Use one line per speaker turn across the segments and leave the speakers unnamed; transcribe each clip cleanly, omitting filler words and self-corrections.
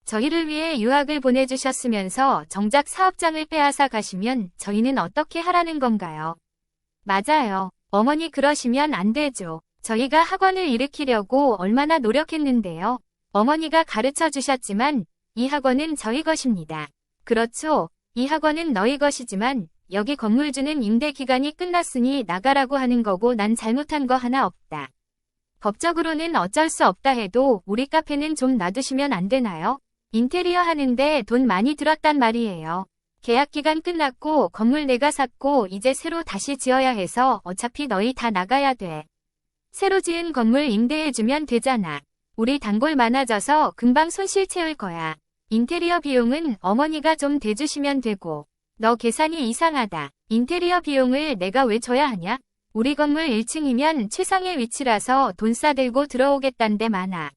저희를 위해 유학을 보내주셨으면서 정작 사업장을 빼앗아 가시면 저희는 어떻게 하라는 건가요? 맞아요. 어머니 그러시면 안 되죠. 저희가 학원을 일으키려고 얼마나 노력했는데요. 어머니가 가르쳐 주셨지만 이 학원은 저희 것입니다. 그렇죠. 이 학원은 너희 것이지만 여기 건물주는 임대 기간이 끝났으니 나가라고 하는 거고 난 잘못한 거 하나 없다. 법적으로는 어쩔 수 없다 해도 우리 카페는 좀 놔두시면 안 되나요? 인테리어 하는데 돈 많이 들었단 말이에요. 계약 기간 끝났고 건물 내가 샀고 이제 새로 다시 지어야 해서 어차피 너희 다 나가야 돼. 새로 지은 건물 임대해주면 되잖아. 우리 단골 많아져서 금방 손실 채울 거야. 인테리어 비용은 어머니가 좀 대주시면 되고. 너 계산이 이상하다. 인테리어 비용을 내가 왜 줘야 하냐? 우리 건물 1층이면 최상의 위치라서 돈 싸들고 들어오겠단 데 많아.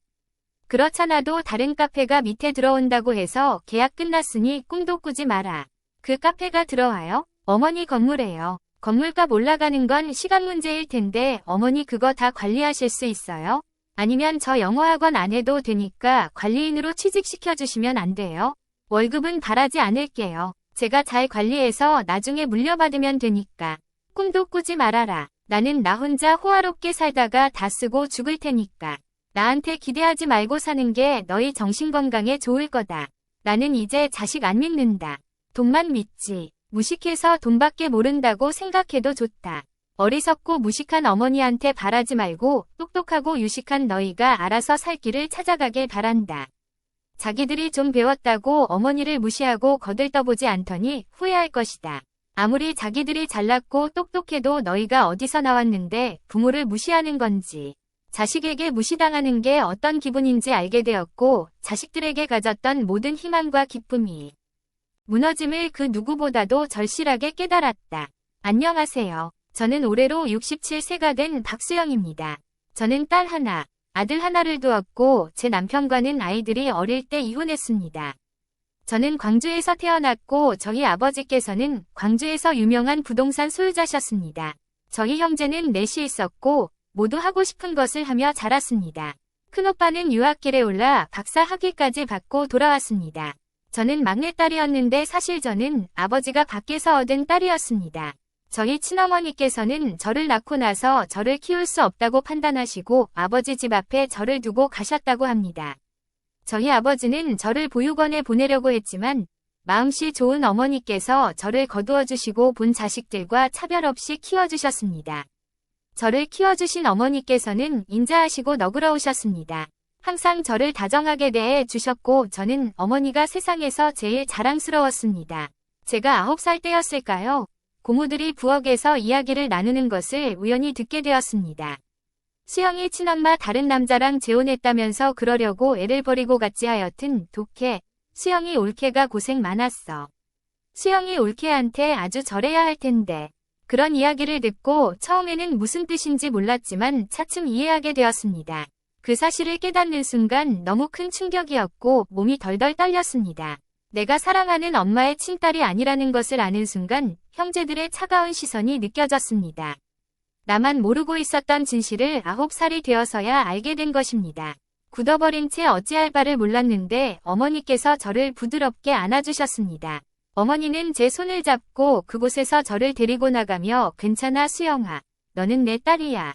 그렇잖아도 다른 카페가 밑에 들어온다고 해서 계약 끝났으니 꿈도 꾸지 마라. 그 카페가 들어와요? 어머니 건물에요. 건물값 올라가는 건 시간 문제일 텐데 어머니 그거 다 관리하실 수 있어요? 아니면 저 영어학원 안 해도 되니까 관리인으로 취직시켜주시면 안 돼요? 월급은 바라지 않을게요. 제가 잘 관리해서 나중에 물려받으면 되니까. 꿈도 꾸지 말아라. 나는 나 혼자 호화롭게 살다가 다 쓰고 죽을 테니까. 나한테 기대하지 말고 사는 게 너희 정신건강에 좋을 거다. 나는 이제 자식 안 믿는다. 돈만 믿지. 무식해서 돈밖에 모른다고 생각해도 좋다. 어리석고 무식한 어머니한테 바라지 말고 똑똑하고 유식한 너희가 알아서 살 길을 찾아가길 바란다. 자기들이 좀 배웠다고 어머니를 무시하고 거들떠보지 않더니 후회할 것이다. 아무리 자기들이 잘났고 똑똑해도 너희가 어디서 나왔는데 부모를 무시하는 건지, 자식에게 무시당하는 게 어떤 기분인지 알게 되었고 자식들에게 가졌던 모든 희망과 기쁨이 무너짐을 그 누구보다도 절실하게 깨달았다. 안녕하세요. 저는 올해로 67세가 된 박수영입니다. 저는 딸 하나, 아들 하나를 두었고 제 남편과는 아이들이 어릴 때 이혼했습니다. 저는 광주에서 태어났고 저희 아버지께서는 광주에서 유명한 부동산 소유자셨습니다. 저희 형제는 넷이 있었고 모두 하고 싶은 것을 하며 자랐습니다. 큰오빠는 유학길에 올라 박사 학위까지 받고 돌아왔습니다. 저는 막내딸이었는데 사실 저는 아버지가 밖에서 얻은 딸이었습니다. 저희 친어머니께서는 저를 낳고 나서 저를 키울 수 없다고 판단하시고 아버지 집 앞에 저를 두고 가셨다고 합니다. 저희 아버지는 저를 보육원에 보내려고 했지만 마음씨 좋은 어머니께서 저를 거두어 주시고 본 자식들과 차별 없이 키워주셨습니다. 저를 키워주신 어머니께서는 인자하시고 너그러우셨습니다. 항상 저를 다정하게 대해 주셨고 저는 어머니가 세상에서 제일 자랑스러웠습니다. 제가 9살 때였을까요? 고모들이 부엌에서 이야기를 나누는 것을 우연히 듣게 되었습니다. 수영이 친엄마 다른 남자랑 재혼했다면서 그러려고 애를 버리고 갔지 하여튼 독해. 수영이 올케가 고생 많았어. 수영이 올케한테 아주 절해야 할 텐데. 그런 이야기를 듣고 처음에는 무슨 뜻인지 몰랐지만 차츰 이해하게 되었습니다. 그 사실을 깨닫는 순간 너무 큰 충격이었고 몸이 덜덜 떨렸습니다. 내가 사랑하는 엄마의 친딸이 아니라는 것을 아는 순간 형제들의 차가운 시선이 느껴졌습니다. 나만 모르고 있었던 진실을 9살이 되어서야 알게 된 것입니다. 굳어버린 채 어찌할 바를 몰랐는데 어머니께서 저를 부드럽게 안아주셨습니다. 어머니는 제 손을 잡고 그곳에서 저를 데리고 나가며 괜찮아 수영아. 너는 내 딸이야.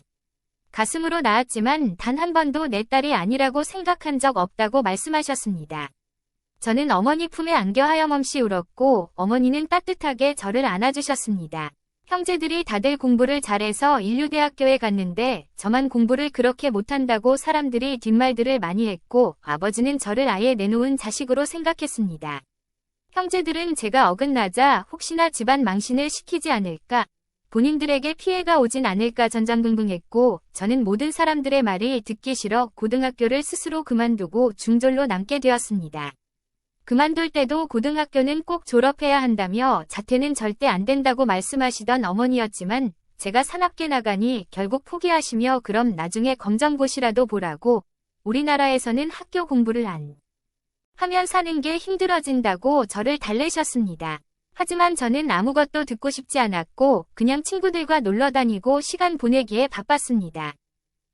가슴으로 낳았지만 단 한 번도 내 딸이 아니라고 생각한 적 없다고 말씀하셨습니다. 저는 어머니 품에 안겨 하염없이 울었고 어머니는 따뜻하게 저를 안아주셨습니다. 형제들이 다들 공부를 잘해서 인류대학교에 갔는데 저만 공부를 그렇게 못한다고 사람들이 뒷말들을 많이 했고 아버지는 저를 아예 내놓은 자식으로 생각했습니다. 형제들은 제가 어긋나자 혹시나 집안 망신을 시키지 않을까, 본인들에게 피해가 오진 않을까 전전긍긍했고 저는 모든 사람들의 말이 듣기 싫어 고등학교를 스스로 그만두고 중졸로 남게 되었습니다. 그만둘 때도 고등학교는 꼭 졸업해야 한다며 자퇴는 절대 안 된다고 말씀하시던 어머니였지만 제가 사납게 나가니 결국 포기하시며 그럼 나중에 검정고시라도 보라고, 우리나라에서는 학교 공부를 안 하면 사는 게 힘들어진다고 저를 달래셨습니다. 하지만 저는 아무것도 듣고 싶지 않았고 그냥 친구들과 놀러 다니고 시간 보내기에 바빴습니다.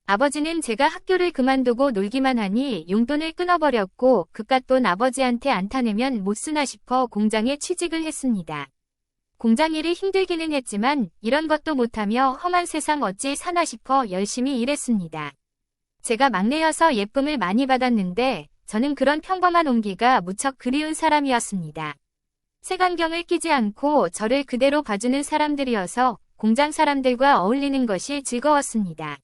아버지는 제가 학교를 그만두고 놀기만 하니 용돈을 끊어버렸고 그깟 돈 아버지한테 안 타내면 못 쓰나 싶어 공장에 취직을 했습니다. 공장 일이 힘들기는 했지만 이런 것도 못하며 험한 세상 어찌 사나 싶어 열심히 일했습니다. 제가 막내여서 예쁨을 많이 받았는데 저는 그런 평범한 온기가 무척 그리운 사람이었습니다. 색안경을 끼지 않고 저를 그대로 봐주는 사람들이어서 공장 사람들과 어울리는 것이 즐거웠습니다.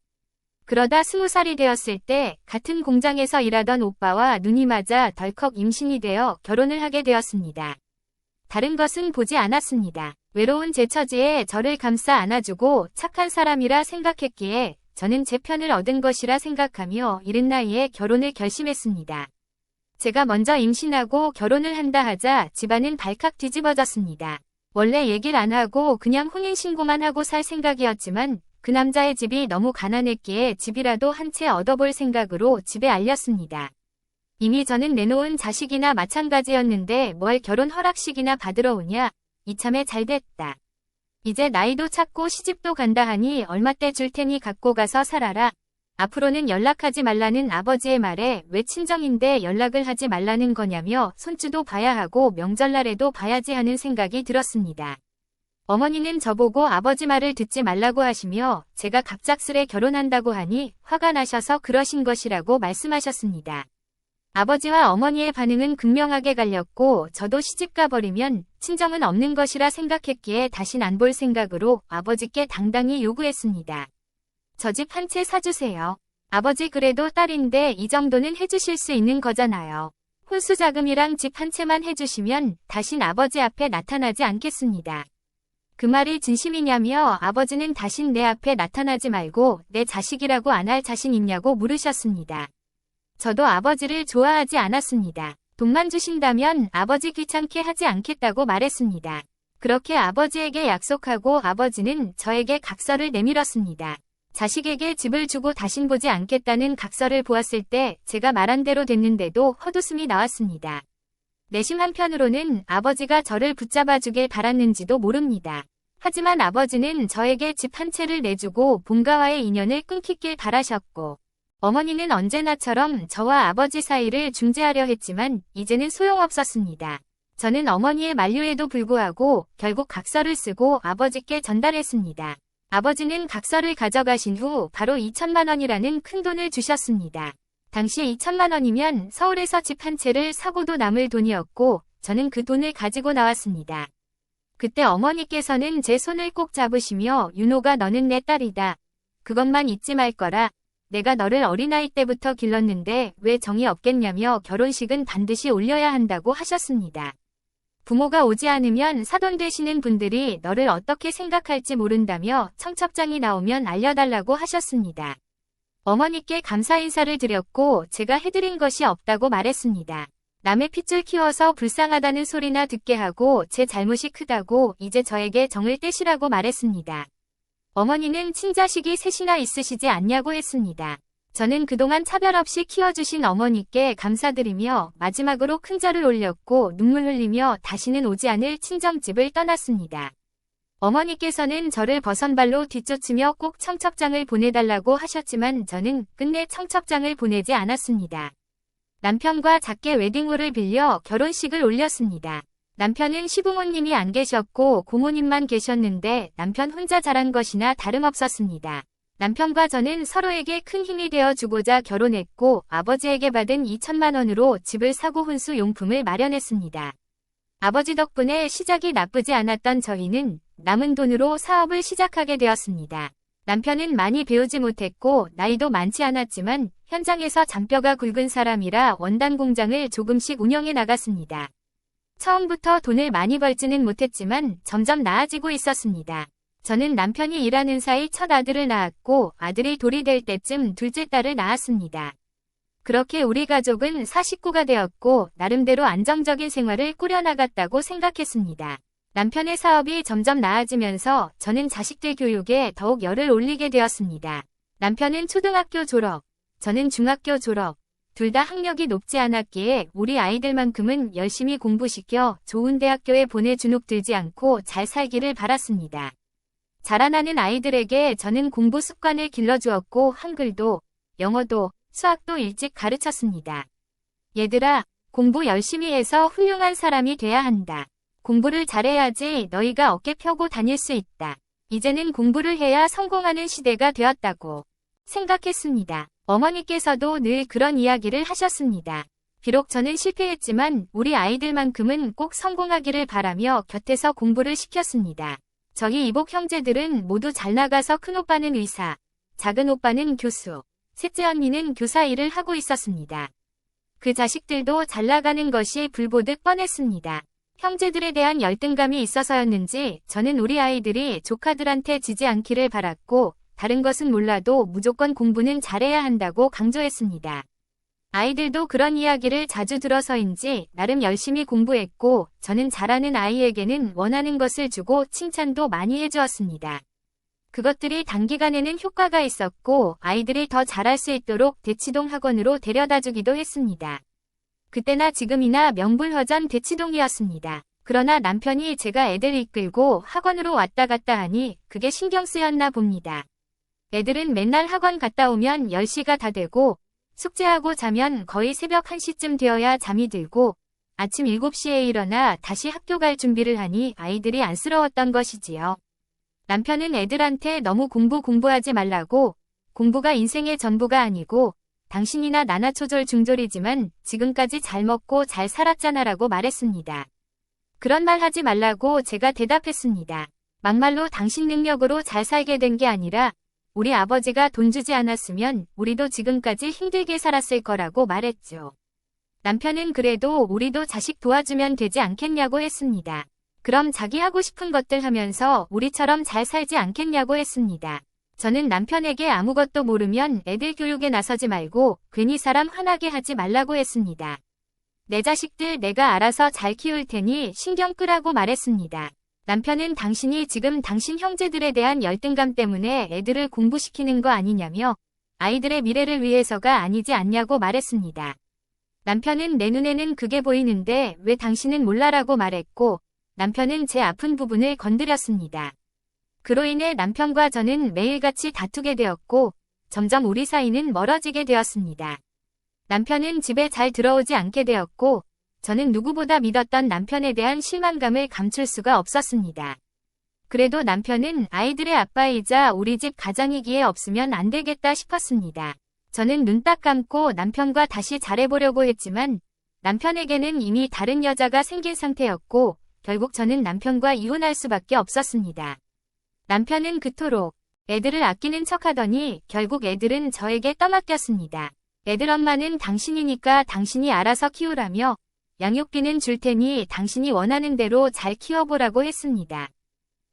그러다 20살이 되었을 때 같은 공장에서 일하던 오빠와 눈이 맞아 덜컥 임신이 되어 결혼을 하게 되었습니다. 다른 것은 보지 않았습니다. 외로운 제 처지에 저를 감싸 안아주고 착한 사람이라 생각했기에 저는 제 편을 얻은 것이라 생각하며 이른 나이에 결혼을 결심했습니다. 제가 먼저 임신하고 결혼을 한다 하자 집안은 발칵 뒤집어졌습니다. 원래 얘기를 안 하고 그냥 혼인신고만 하고 살 생각이었지만 그 남자의 집이 너무 가난했기에 집이라도 한 채 얻어볼 생각으로 집에 알렸습니다. 이미 저는 내놓은 자식이나 마찬가지였는데 뭘 결혼 허락식이나 받으러 오냐. 이참에 잘됐다. 이제 나이도 찼고 시집도 간다 하니 얼마 때 줄 테니 갖고 가서 살아라. 앞으로는 연락하지 말라는 아버지의 말에 왜 친정인데 연락을 하지 말라는 거냐며 손주도 봐야 하고 명절날에도 봐야지 하는 생각이 들었습니다. 어머니는 저보고 아버지 말을 듣지 말라고 하시며 제가 갑작스레 결혼한다고 하니 화가 나셔서 그러신 것이라고 말씀하셨습니다. 아버지와 어머니의 반응은 극명하게 갈렸고 저도 시집가 버리면 친정은 없는 것이라 생각했기에 다신 안 볼 생각으로 아버지께 당당히 요구했습니다. 저 집 한 채 사주세요. 아버지 그래도 딸인데 이 정도는 해주실 수 있는 거잖아요. 혼수 자금이랑 집 한 채만 해주시면 다신 아버지 앞에 나타나지 않겠습니다. 그 말이 진심이냐며 아버지는 다신 내 앞에 나타나지 말고 내 자식이라고 안 할 자신 있냐고 물으셨습니다. 저도 아버지를 좋아하지 않았습니다. 돈만 주신다면 아버지 귀찮게 하지 않겠다고 말했습니다. 그렇게 아버지에게 약속하고 아버지는 저에게 각서를 내밀었습니다. 자식에게 집을 주고 다신 보지 않겠다는 각서를 보았을 때 제가 말한 대로 됐는데도 헛웃음이 나왔습니다. 내심 한편으로는 아버지가 저를 붙잡아 주길 바랐는지도 모릅니다. 하지만 아버지는 저에게 집 한 채를 내주고 본가와의 인연을 끊기길 바라셨고 어머니는 언제나처럼 저와 아버지 사이를 중재하려 했지만 이제는 소용없었습니다. 저는 어머니의 만류에도 불구하고 결국 각서를 쓰고 아버지께 전달했습니다. 아버지는 각서를 가져가신 후 바로 2천만 원이라는 큰 돈을 주셨습니다. 당시 2천만 원이면 서울에서 집 한 채를 사고도 남을 돈이었고 저는 그 돈을 가지고 나왔습니다. 그때 어머니께서는 제 손을 꼭 잡으시며 윤호가 너는 내 딸이다. 그것만 잊지 말 거라. 내가 너를 어린아이 때부터 길렀는데 왜 정이 없겠냐며 결혼식은 반드시 올려야 한다고 하셨습니다. 부모가 오지 않으면 사돈 되시는 분들이 너를 어떻게 생각할지 모른다며 청첩장이 나오면 알려달라고 하셨습니다. 어머니께 감사 인사를 드렸고 제가 해드린 것이 없다고 말했습니다. 남의 핏줄 키워서 불쌍하다는 소리나 듣게 하고 제 잘못이 크다고 이제 저에게 정을 떼시라고 말했습니다. 어머니는 친자식이 셋이나 있으시지 않냐고 했습니다. 저는 그동안 차별 없이 키워주신 어머니께 감사드리며 마지막으로 큰 절을 올렸고 눈물 흘리며 다시는 오지 않을 친정집을 떠났습니다. 어머니께서는 저를 버선발로 뒤쫓으며 꼭 청첩장을 보내달라고 하셨지만 저는 끝내 청첩장을 보내지 않았습니다. 남편과 작게 웨딩홀을 빌려 결혼식을 올렸습니다. 남편은 시부모님이 안 계셨고 고모님만 계셨는데 남편 혼자 잘한 것이나 다름없었습니다. 남편과 저는 서로에게 큰 힘이 되어주고자 결혼했고 아버지에게 받은 2천만 원으로 집을 사고 혼수 용품을 마련했습니다. 아버지 덕분에 시작이 나쁘지 않았던 저희는 남은 돈으로 사업을 시작하게 되었습니다. 남편은 많이 배우지 못했고 나이도 많지 않았지만 현장에서 잔뼈가 굵은 사람이라 원단 공장을 조금씩 운영해 나갔습니다. 처음부터 돈을 많이 벌지는 못했지만 점점 나아지고 있었습니다. 저는 남편이 일하는 사이 첫 아들을 낳았고 아들이 돌이 될 때쯤 둘째 딸을 낳았습니다. 그렇게 우리 가족은 4식구가 되었고 나름대로 안정적인 생활을 꾸려나갔다고 생각했습니다. 남편의 사업이 점점 나아지면서 저는 자식들 교육에 더욱 열을 올리게 되었습니다. 남편은 초등학교 졸업, 저는 중학교 졸업, 둘 다 학력이 높지 않았기에 우리 아이들만큼은 열심히 공부시켜 좋은 대학교에 보내 주눅 들지 않고 잘 살기를 바랐습니다. 자라나는 아이들에게 저는 공부 습관을 길러주었고 한글도, 영어도, 수학도 일찍 가르쳤습니다. 얘들아, 공부 열심히 해서 훌륭한 사람이 돼야 한다. 공부를 잘해야지 너희가 어깨 펴고 다닐 수 있다. 이제는 공부를 해야 성공하는 시대가 되었다고 생각했습니다. 어머니께서도 늘 그런 이야기를 하셨습니다. 비록 저는 실패했지만 우리 아이들만큼은 꼭 성공하기를 바라며 곁에서 공부를 시켰습니다. 저희 이복 형제들은 모두 잘 나가서 큰오빠는 의사, 작은 오빠는 교수, 셋째 언니는 교사 일을 하고 있었습니다. 그 자식들도 잘 나가는 것이 불보듯 뻔했습니다. 형제들에 대한 열등감이 있어서였는지 저는 우리 아이들이 조카들한테 지지 않기를 바랐고 다른 것은 몰라도 무조건 공부는 잘해야 한다고 강조했습니다. 아이들도 그런 이야기를 자주 들어서인지 나름 열심히 공부했고 저는 잘하는 아이에게는 원하는 것을 주고 칭찬도 많이 해주었습니다. 그것들이 단기간에는 효과가 있었고 아이들이 더 잘할 수 있도록 대치동 학원으로 데려다주기도 했습니다. 그때나 지금이나 명불허전 대치동이었습니다. 그러나 남편이 제가 애들 이끌고 학원으로 왔다 갔다 하니 그게 신경 쓰였나 봅니다. 애들은 맨날 학원 갔다 오면 10시가 다 되고 숙제하고 자면 거의 새벽 1시쯤 되어야 잠이 들고 아침 7시에 일어나 다시 학교 갈 준비를 하니 아이들이 안쓰러웠던 것이지요. 남편은 애들한테 너무 공부하지 말라고 공부가 인생의 전부가 아니고 당신이나 나나 초졸 중졸이지만 지금까지 잘 먹고 잘 살았잖아라고 말했습니다. 그런 말 하지 말라고 제가 대답했습니다. 막말로 당신 능력으로 잘 살게 된 게 아니라 우리 아버지가 돈 주지 않았으면 우리도 지금까지 힘들게 살았을 거라고 말했죠. 남편은 그래도 우리도 자식 도와주면 되지 않겠냐고 했습니다. 그럼 자기 하고 싶은 것들 하면서 우리처럼 잘 살지 않겠냐고 했습니다. 저는 남편에게 아무것도 모르면 애들 교육에 나서지 말고 괜히 사람 화나게 하지 말라고 했습니다. 내 자식들 내가 알아서 잘 키울 테니 신경 끄라고 말했습니다. 남편은 당신이 지금 당신 형제들에 대한 열등감 때문에 애들을 공부시키는 거 아니냐며 아이들의 미래를 위해서가 아니지 않냐고 말했습니다. 남편은 내 눈에는 그게 보이는데 왜 당신은 몰라라고 말했고 남편은 제 아픈 부분을 건드렸습니다. 그로 인해 남편과 저는 매일같이 다투게 되었고 점점 우리 사이는 멀어지게 되었습니다. 남편은 집에 잘 들어오지 않게 되었고 저는 누구보다 믿었던 남편에 대한 실망감을 감출 수가 없었습니다. 그래도 남편은 아이들의 아빠이자 우리 집 가장이기에 없으면 안 되겠다 싶었습니다. 저는 눈 딱 감고 남편과 다시 잘해보려고 했지만 남편에게는 이미 다른 여자가 생긴 상태였고 결국 저는 남편과 이혼할 수밖에 없었습니다. 남편은 그토록 애들을 아끼는 척하더니 결국 애들은 저에게 떠맡겼습니다. 애들 엄마는 당신이니까 당신이 알아서 키우라며 양육비는 줄 테니 당신이 원하는 대로 잘 키워보라고 했습니다.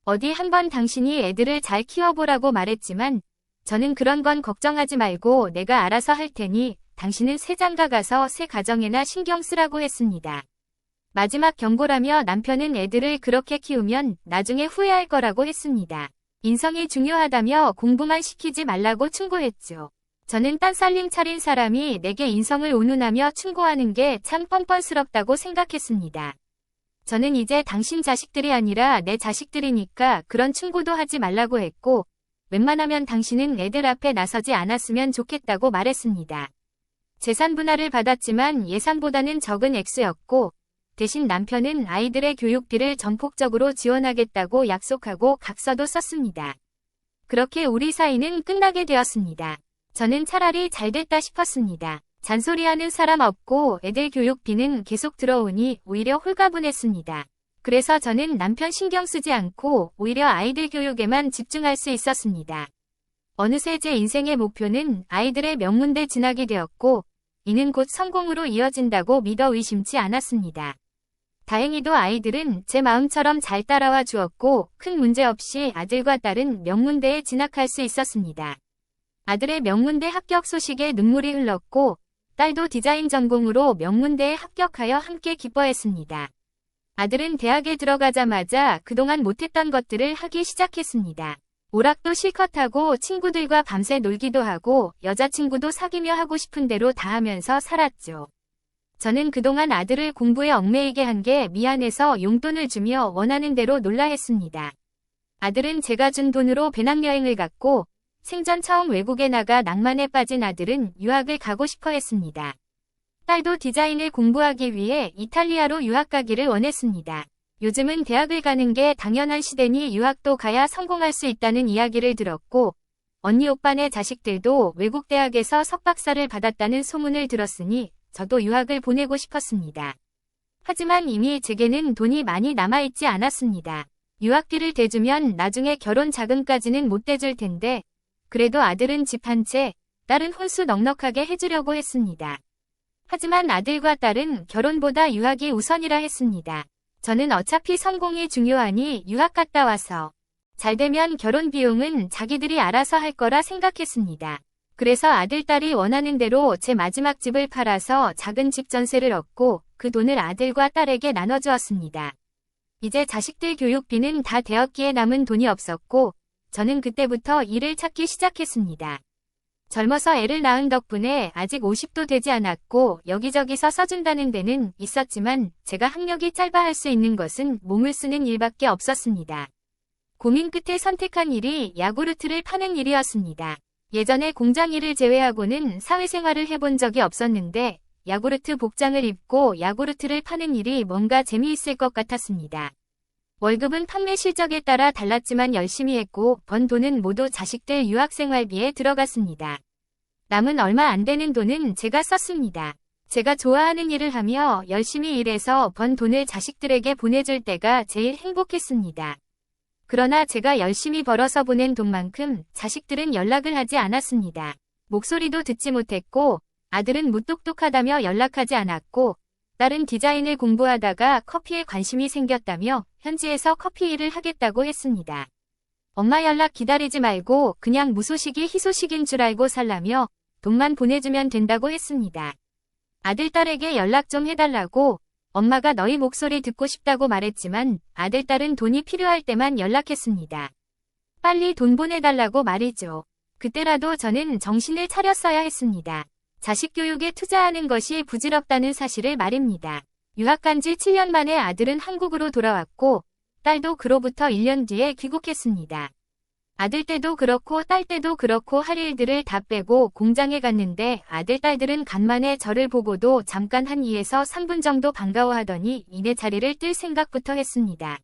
어디 한번 당신이 애들을 잘 키워보라고 말했지만 저는 그런 건 걱정하지 말고 내가 알아서 할 테니 당신은 새 장가 가서 새 가정에나 신경 쓰라고 했습니다. 마지막 경고라며 남편은 애들을 그렇게 키우면 나중에 후회할 거라고 했습니다. 인성이 중요하다며 공부만 시키지 말라고 충고했죠. 저는 딴살림 차린 사람이 내게 인성을 운운하며 충고하는 게 참 뻔뻔스럽다고 생각했습니다. 저는 이제 당신 자식들이 아니라 내 자식들이니까 그런 충고도 하지 말라고 했고 웬만하면 당신은 애들 앞에 나서지 않았으면 좋겠다고 말했습니다. 재산 분할을 받았지만 예상보다는 적은 액수였고 대신 남편은 아이들의 교육비를 전폭적으로 지원하겠다고 약속하고 각서도 썼습니다. 그렇게 우리 사이는 끝나게 되었습니다. 저는 차라리 잘됐다 싶었습니다. 잔소리하는 사람 없고 애들 교육비는 계속 들어오니 오히려 홀가분했습니다. 그래서 저는 남편 신경 쓰지 않고 오히려 아이들 교육에만 집중할 수 있었습니다. 어느새 제 인생의 목표는 아이들의 명문대 진학이 되었고 이는 곧 성공으로 이어진다고 믿어 의심치 않았습니다. 다행히도 아이들은 제 마음처럼 잘 따라와 주었고 큰 문제 없이 아들과 딸은 명문대에 진학할 수 있었습니다. 아들의 명문대 합격 소식에 눈물이 흘렀고 딸도 디자인 전공으로 명문대에 합격하여 함께 기뻐했습니다. 아들은 대학에 들어가자마자 그동안 못했던 것들을 하기 시작했습니다. 오락도 실컷 하고 친구들과 밤새 놀기도 하고 여자친구도 사귀며 하고 싶은 대로 다 하면서 살았죠. 저는 그동안 아들을 공부에 얽매이게 한 게 미안해서 용돈을 주며 원하는 대로 놀라 했습니다. 아들은 제가 준 돈으로 배낭여행을 갔고 생전 처음 외국에 나가 낭만에 빠진 아들은 유학을 가고 싶어 했습니다. 딸도 디자인을 공부하기 위해 이탈리아로 유학 가기를 원했습니다. 요즘은 대학을 가는 게 당연한 시대니 유학도 가야 성공할 수 있다는 이야기를 들었고 언니 오빠네 자식들도 외국 대학에서 석박사를 받았다는 소문을 들었으니 저도 유학을 보내고 싶었습니다. 하지만 이미 제게는 돈이 많이 남아있지 않았습니다. 유학비를 대주면 나중에 결혼 자금까지는 못 대줄 텐데 그래도 아들은 집 한 채, 딸은 혼수 넉넉하게 해주려고 했습니다. 하지만 아들과 딸은 결혼보다 유학이 우선이라 했습니다. 저는 어차피 성공이 중요하니 유학 갔다 와서 잘 되면 결혼 비용은 자기들이 알아서 할 거라 생각했습니다. 그래서 아들, 딸이 원하는 대로 제 마지막 집을 팔아서 작은 집 전세를 얻고 그 돈을 아들과 딸에게 나눠주었습니다. 이제 자식들 교육비는 다 되었기에 남은 돈이 없었고 저는 그때부터 일을 찾기 시작했습니다. 젊어서 애를 낳은 덕분에 아직 50도 되지 않았고 여기저기서 써준다는 데는 있었지만 제가 학력이 짧아 할 수 있는 것은 몸을 쓰는 일밖에 없었습니다. 고민 끝에 선택한 일이 야구르트를 파는 일이었습니다. 예전에 공장 일을 제외하고는 사회생활을 해본 적이 없었는데 야구르트 복장을 입고 야구르트를 파는 일이 뭔가 재미있을 것 같았습니다. 월급은 판매 실적에 따라 달랐지만 열심히 했고 번 돈은 모두 자식들 유학생활비에 들어갔습니다. 남은 얼마 안 되는 돈은 제가 썼습니다. 제가 좋아하는 일을 하며 열심히 일해서 번 돈을 자식들에게 보내줄 때가 제일 행복했습니다. 그러나 제가 열심히 벌어서 보낸 돈만큼 자식들은 연락을 하지 않았습니다. 목소리도 듣지 못했고 아들은 무뚝뚝하다며 연락하지 않았고 딸은 디자인을 공부하다가 커피에 관심이 생겼다며 현지에서 커피 일을 하겠다고 했습니다. 엄마 연락 기다리지 말고 그냥 무소식이 희소식인 줄 알고 살라며 돈만 보내주면 된다고 했습니다. 아들, 딸에게 연락 좀 해달라고 엄마가 너희 목소리 듣고 싶다고 말했지만 아들, 딸은 돈이 필요할 때만 연락했습니다. 빨리 돈 보내달라고 말이죠. 그때라도 저는 정신을 차렸어야 했습니다. 자식 교육에 투자하는 것이 부질없다는 사실을 말입니다. 유학 간 지 7년 만에 아들은 한국으로 돌아왔고 딸도 그로부터 1년 뒤에 귀국했습니다. 아들 때도 그렇고 딸 때도 그렇고 할 일들을 다 빼고 공장에 갔는데 아들, 딸들은 간만에 저를 보고도 잠깐 한 2에서 3분 정도 반가워하더니 이내 자리를 뜰 생각부터 했습니다.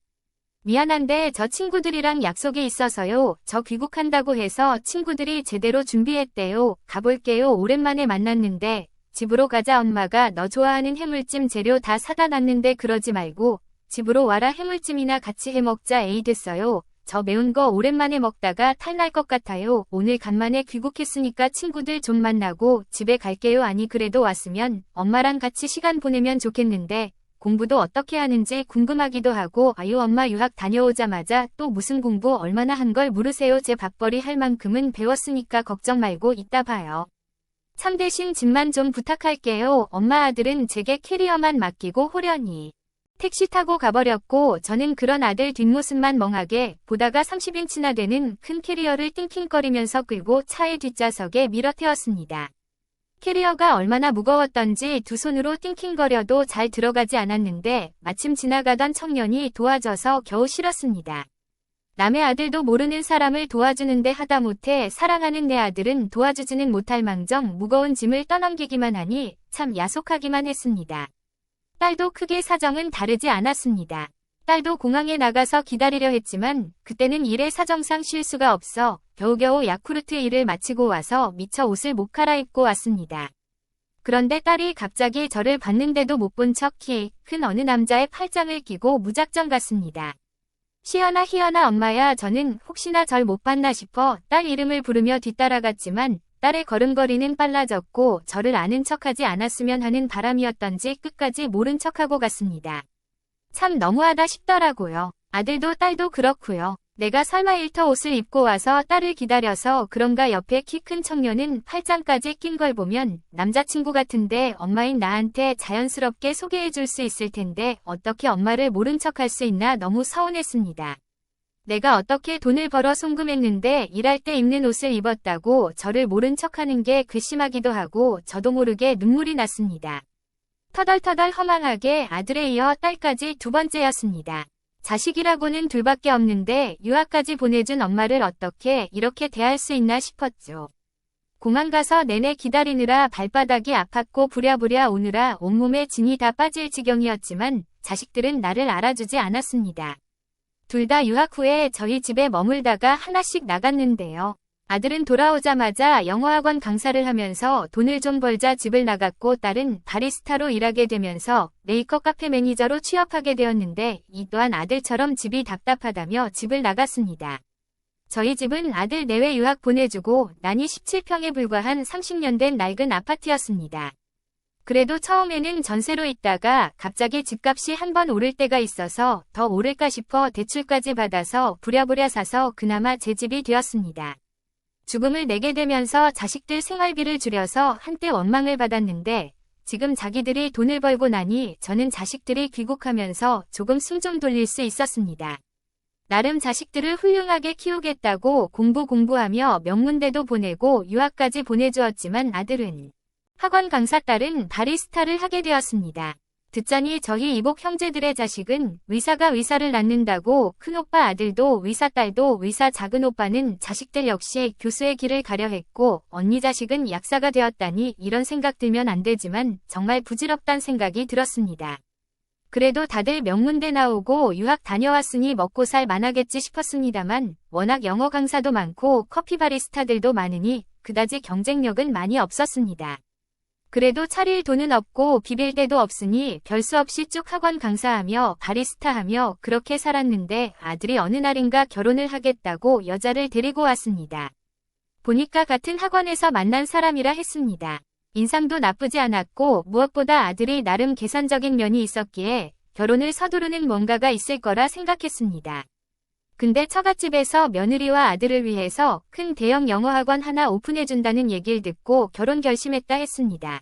미안한데 저 친구들이랑 약속이 있어서요. 저 귀국한다고 해서 친구들이 제대로 준비했대요. 가볼게요. 오랜만에 만났는데 집으로 가자. 엄마가 너 좋아하는 해물찜 재료 다 사다 놨는데 그러지 말고 집으로 와라. 해물찜이나 같이 해먹자. 에이 됐어요. 저 매운 거 오랜만에 먹다가 탈날 것 같아요. 오늘 간만에 귀국했으니까 친구들 좀 만나고 집에 갈게요. 아니 그래도 왔으면 엄마랑 같이 시간 보내면 좋겠는데 공부도 어떻게 하는지 궁금하기도 하고 아유 엄마 유학 다녀오자마자 또 무슨 공부 얼마나 한 걸 물으세요. 제 밥벌이 할 만큼은 배웠으니까 걱정 말고 이따 봐요. 참 대신 집만 좀 부탁할게요. 엄마 아들은 제게 캐리어만 맡기고 호련히 택시 타고 가버렸고 저는 그런 아들 뒷모습만 멍하게 보다가 30인치나 되는 큰 캐리어를 띵킹거리면서 끌고 차의 뒷좌석에 밀어 태웠습니다. 캐리어가 얼마나 무거웠던지 두 손으로 띵킹거려도 잘 들어가지 않았는데 마침 지나가던 청년이 도와줘서 겨우 실었습니다. 남의 아들도 모르는 사람을 도와주는데 하다못해 사랑하는 내 아들은 도와주지는 못할 망정 무거운 짐을 떠넘기기만 하니 참 야속하기만 했습니다. 딸도 크게 사정은 다르지 않았습니다. 딸도 공항에 나가서 기다리려 했지만 그때는 일의 사정상 쉴 수가 없어 겨우겨우 야쿠르트 일을 마치고 와서 미처 옷을 못 갈아입고 왔습니다. 그런데 딸이 갑자기 저를 봤는데도 못 본 척 키 큰 어느 남자의 팔짱을 끼고 무작정 갔습니다. 시연아 희연아 엄마야. 저는 혹시나 절 못 봤나 싶어 딸 이름을 부르며 뒤따라갔지만 딸의 걸음걸이는 빨라졌고 저를 아는 척하지 않았으면 하는 바람이었던지 끝까지 모른 척하고 갔습니다. 참 너무하다 싶더라고요. 아들도 딸도 그렇고요. 내가 설마 일터 옷을 입고 와서 딸을 기다려서 그런가. 옆에 키 큰 청년은 팔짱까지 낀 걸 보면 남자친구 같은데 엄마인 나한테 자연스럽게 소개해줄 수 있을 텐데 어떻게 엄마를 모른 척할 수 있나 너무 서운했습니다. 내가 어떻게 돈을 벌어 송금했는데 일할 때 입는 옷을 입었다고 저를 모른 척하는 게 괘씸하기도 하고 저도 모르게 눈물이 났습니다. 터덜터덜 허망하게 아들에 이어 딸까지 두 번째였습니다. 자식이라고는 둘밖에 없는데 유학까지 보내준 엄마를 어떻게 이렇게 대할 수 있나 싶었죠. 공항 가서 내내 기다리느라 발바닥이 아팠고 부랴부랴 오느라 온몸에 진이 다 빠질 지경이었지만 자식들은 나를 알아주지 않았습니다. 둘 다 유학 후에 저희 집에 머물다가 하나씩 나갔는데요. 아들은 돌아오자마자 영어학원 강사를 하면서 돈을 좀 벌자 집을 나갔고 딸은 바리스타로 일하게 되면서 메이크업 카페 매니저로 취업하게 되었는데 이 또한 아들처럼 집이 답답하다며 집을 나갔습니다. 저희 집은 아들 내외 유학 보내주고 난이 17평에 불과한 30년 된 낡은 아파트였습니다. 그래도 처음에는 전세로 있다가 갑자기 집값이 한번 오를 때가 있어서 더 오를까 싶어 대출까지 받아서 부랴부랴 사서 그나마 제 집이 되었습니다. 죽음을 내게 되면서 자식들 생활비를 줄여서 한때 원망을 받았는데 지금 자기들이 돈을 벌고 나니 저는 자식들이 귀국하면서 조금 숨 좀 돌릴 수 있었습니다. 나름 자식들을 훌륭하게 키우겠다고 공부하며 명문대도 보내고 유학까지 보내주었지만 아들은 학원 강사, 딸은 바리스타를 하게 되었습니다. 듣자니 저희 이복 형제들의 자식은 의사가 의사를 낳는다고 큰오빠 아들도 의사, 딸도 의사, 작은오빠는 자식들 역시 교수의 길을 가려 했고 언니 자식은 약사가 되었다니 이런 생각 들면 안 되지만 정말 부질없단 생각이 들었습니다. 그래도 다들 명문대 나오고 유학 다녀왔으니 먹고 살 만하겠지 싶었습니다만 워낙 영어 강사도 많고 커피 바리스타들도 많으니 그다지 경쟁력은 많이 없었습니다. 그래도 차릴 돈은 없고 비빌 데도 없으니 별수 없이 쭉 학원 강사하며 바리스타하며 그렇게 살았는데 아들이 어느 날인가 결혼을 하겠다고 여자를 데리고 왔습니다. 보니까 같은 학원에서 만난 사람이라 했습니다. 인상도 나쁘지 않았고 무엇보다 아들이 나름 계산적인 면이 있었기에 결혼을 서두르는 뭔가가 있을 거라 생각했습니다. 근데 처갓집에서 며느리와 아들을 위해서 큰 대형 영어학원 하나 오픈해준다는 얘기를 듣고 결혼 결심했다 했습니다.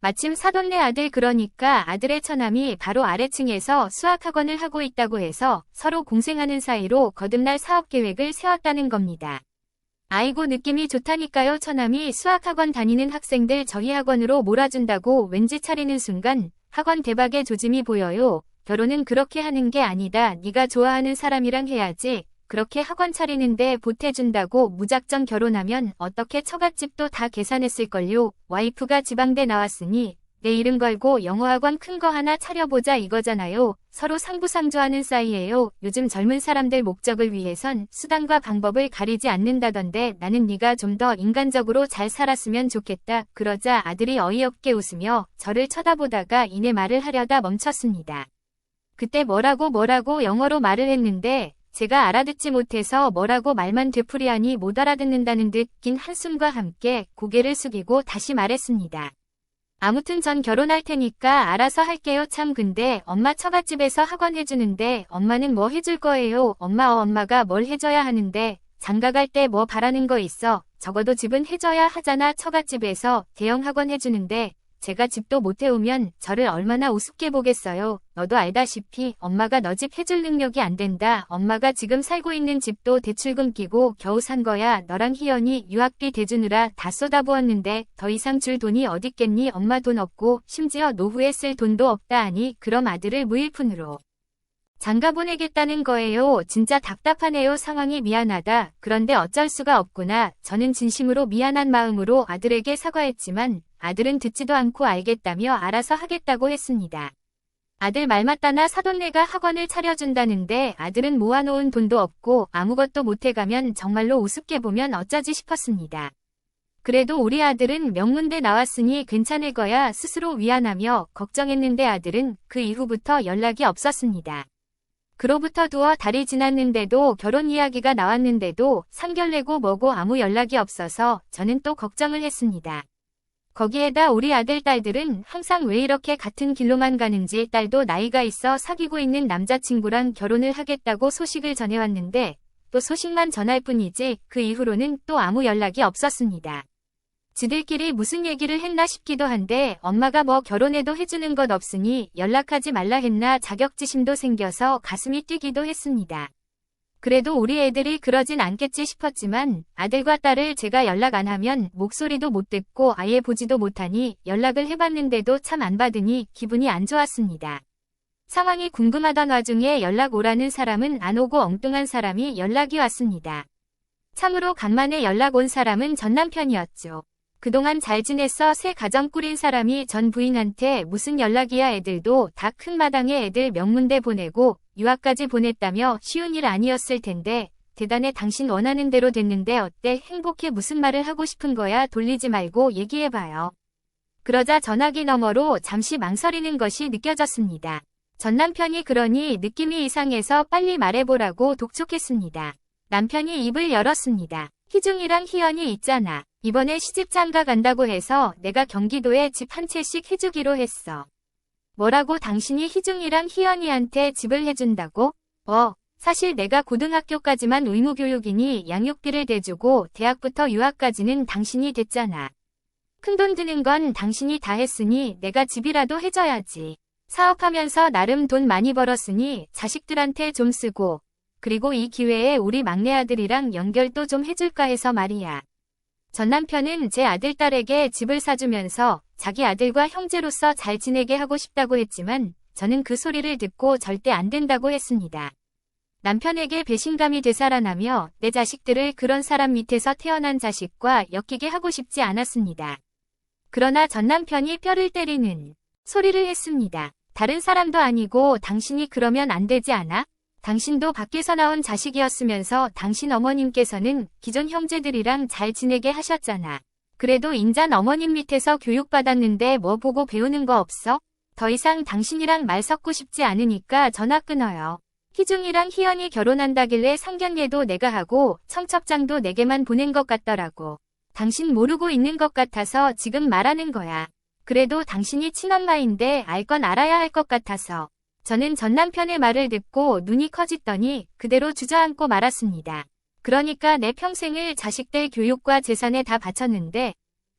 마침 사돈네 아들 그러니까 아들의 처남이 바로 아래층에서 수학학원을 하고 있다고 해서 서로 공생하는 사이로 거듭날 사업계획을 세웠다는 겁니다. 아이고 느낌이 좋다니까요. 처남이 수학학원 다니는 학생들 저희 학원으로 몰아준다고 왠지 차리는 순간 학원 대박의 조짐이 보여요. 결혼은 그렇게 하는 게 아니다. 네가 좋아하는 사람이랑 해야지. 그렇게 학원 차리는데 보태준다고 무작정 결혼하면 어떻게 처갓집도 다 계산했을걸요. 와이프가 지방대 나왔으니 내 이름 걸고 영어학원 큰 거 하나 차려보자 이거잖아요. 서로 상부상조하는 사이예요. 요즘 젊은 사람들 목적을 위해선 수단과 방법을 가리지 않는다던데 나는 네가 좀 더 인간적으로 잘 살았으면 좋겠다. 그러자 아들이 어이없게 웃으며 저를 쳐다보다가 이내 말을 하려다 멈췄습니다. 그때 뭐라고 영어로 말을 했는데 제가 알아듣지 못해서 뭐라고 말만 되풀이하니 못 알아듣는다는 듯 긴 한숨과 함께 고개를 숙이고 다시 말했습니다. 아무튼 전 결혼할 테니까 알아서 할게요. 참 근데 엄마 처갓집에서 학원 해주는데 엄마는 뭐 해줄 거예요? 엄마가 뭘 해줘야 하는데 장가 갈 때 뭐 바라는 거 있어? 적어도 집은 해줘야 하잖아. 처갓집에서 대형 학원 해주는데 제가 집도 못 해오면 저를 얼마나 우습게 보겠어요. 너도 알다시피 엄마가 너 집 해줄 능력이 안 된다. 엄마가 지금 살고 있는 집도 대출금 끼고 겨우 산 거야. 너랑 희연이 유학비 대주느라 다 쏟아부었는데 더 이상 줄 돈이 어딨겠니? 엄마 돈 없고 심지어 노후에 쓸 돈도 없다 하니 그럼 아들을 무일푼으로 장가 보내겠다는 거예요. 진짜 답답하네요. 상황이 미안하다. 그런데 어쩔 수가 없구나. 저는 진심으로 미안한 마음으로 아들에게 사과했지만 아들은 듣지도 않고 알겠다며 알아서 하겠다고 했습니다. 아들 말 맞다나 사돈네가 학원을 차려준다는데 아들은 모아놓은 돈도 없고 아무것도 못해가면 정말로 우습게 보면 어쩌지 싶었습니다. 그래도 우리 아들은 명문대 나왔으니 괜찮을 거야 스스로 위안하며 걱정했는데 아들은 그 이후부터 연락이 없었습니다. 그로부터 두어 달이 지났는데도 결혼 이야기가 나왔는데도 상견례고 뭐고 아무 연락이 없어서 저는 또 걱정을 했습니다. 거기에다 우리 아들 딸들은 항상 왜 이렇게 같은 길로만 가는지 딸도 나이가 있어 사귀고 있는 남자친구랑 결혼을 하겠다고 소식을 전해왔는데 또 소식만 전할 뿐이지 그 이후로는 또 아무 연락이 없었습니다. 지들끼리 무슨 얘기를 했나 싶기도 한데 엄마가 뭐 결혼해도 해주는 것 없으니 연락하지 말라 했나 자격지심도 생겨서 가슴이 뛰기도 했습니다. 그래도 우리 애들이 그러진 않겠지 싶었지만 아들과 딸을 제가 연락 안 하면 목소리도 못 듣고 아예 보지도 못하니 연락을 해봤는데도 참 안 받으니 기분이 안 좋았습니다. 상황이 궁금하던 와중에 연락 오라는 사람은 안 오고 엉뚱한 사람이 연락이 왔습니다. 참으로 간만에 연락 온 사람은 전 남편이었죠. 그동안 잘 지냈어 새 가정 꾸린 사람이 전 부인한테 무슨 연락이야 애들도 다 큰 마당에 애들 명문대 보내고 유학까지 보냈다며 쉬운 일 아니었을 텐데 대단해 당신 원하는 대로 됐는데 어때 행복해 무슨 말을 하고 싶은 거야 돌리지 말고 얘기해봐요. 그러자 전화기 너머로 잠시 망설이는 것이 느껴졌습니다. 전 남편이 그러니 느낌이 이상해서 빨리 말해보라고 독촉했습니다. 남편이 입을 열었습니다. 희중이랑 희연이 있잖아. 이번에 시집 장가 간다고 해서 내가 경기도에 집 한 채씩 해주기로 했어. 뭐라고 당신이 희중이랑 희연이한테 집을 해준다고? 사실 내가 고등학교까지만 의무교육이니 양육비를 대주고 대학부터 유학까지는 당신이 됐잖아. 큰돈 드는 건 당신이 다 했으니 내가 집이라도 해줘야지. 사업하면서 나름 돈 많이 벌었으니 자식들한테 좀 쓰고 그리고 이 기회에 우리 막내 아들이랑 연결도 좀 해줄까 해서 말이야. 전 남편은 제 아들 딸에게 집을 사주면서 자기 아들과 형제로서 잘 지내게 하고 싶다고 했지만 저는 그 소리를 듣고 절대 안 된다고 했습니다. 남편에게 배신감이 되살아나며 내 자식들을 그런 사람 밑에서 태어난 자식과 엮이게 하고 싶지 않았습니다. 그러나 전 남편이 뼈를 때리는 소리를 했습니다. 다른 사람도 아니고 당신이 그러면 안 되지 않아? 당신도 밖에서 나온 자식이었으면서 당신 어머님께서는 기존 형제들이랑 잘 지내게 하셨잖아. 그래도 인잔 어머님 밑에서 교육받았는데 뭐 보고 배우는 거 없어? 더 이상 당신이랑 말 섞고 싶지 않으니까 전화 끊어요. 희중이랑 희연이 결혼한다길래 상견례도 내가 하고 청첩장도 내게만 보낸 것 같더라고. 당신 모르고 있는 것 같아서 지금 말하는 거야. 그래도 당신이 친엄마인데 알 건 알아야 할 것 같아서. 저는 전 남편의 말을 듣고 눈이 커지더니 그대로 주저앉고 말았습니다. 그러니까 내 평생을 자식들 교육과 재산에 다 바쳤는데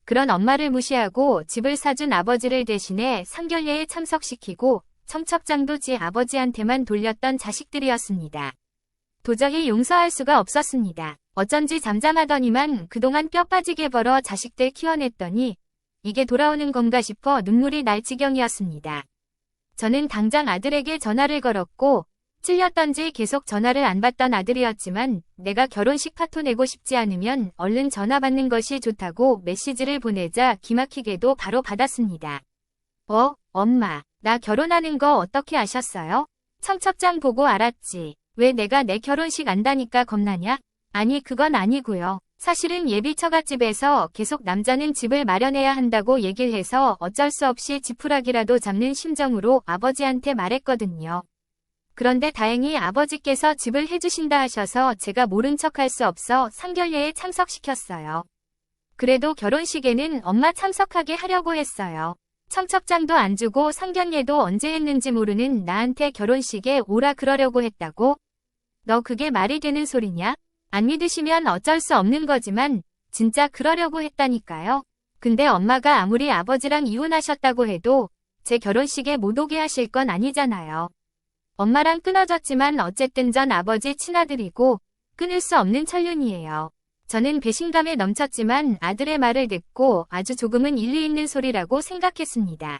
그런 엄마를 무시하고 집을 사준 아버지를 대신해 상견례에 참석시키고 청첩장도 지 아버지한테만 돌렸던 자식들이었습니다. 도저히 용서할 수가 없었습니다. 어쩐지 잠잠하더니만 그동안 뼈 빠지게 벌어 자식들 키워냈더니 이게 돌아오는 건가 싶어 눈물이 날 지경이었습니다. 저는 당장 아들에게 전화를 걸었고 찔렸던지 계속 전화를 안 받던 아들이었지만 내가 결혼식 파토 내고 싶지 않으면 얼른 전화 받는 것이 좋다고 메시지를 보내자 기막히게도 바로 받았습니다. 엄마, 나 결혼하는 거 어떻게 아셨어요? 청첩장 보고 알았지. 왜 내가 내 결혼식 안다니까 겁나냐? 아니 그건 아니고요. 사실은 예비 처갓집에서 계속 남자는 집을 마련해야 한다고 얘기를 해서 어쩔 수 없이 지푸라기라도 잡는 심정으로 아버지한테 말했거든요. 그런데 다행히 아버지께서 집을 해주신다 하셔서 제가 모른 척할 수 없어 상견례에 참석시켰어요. 그래도 결혼식에는 엄마 참석하게 하려고 했어요. 청첩장도 안 주고 상견례도 언제 했는지 모르는 나한테 결혼식에 오라 그러려고 했다고? 너 그게 말이 되는 소리냐? 안 믿으시면 어쩔 수 없는 거지만 진짜 그러려고 했다니까요. 근데 엄마가 아무리 아버지랑 이혼하셨다고 해도 제 결혼식에 못 오게 하실 건 아니잖아요. 엄마랑 끊어졌지만 어쨌든 전 아버지 친아들이고 끊을 수 없는 천륜이에요. 저는 배신감에 넘쳤지만 아들의 말을 듣고 아주 조금은 일리 있는 소리라고 생각했습니다.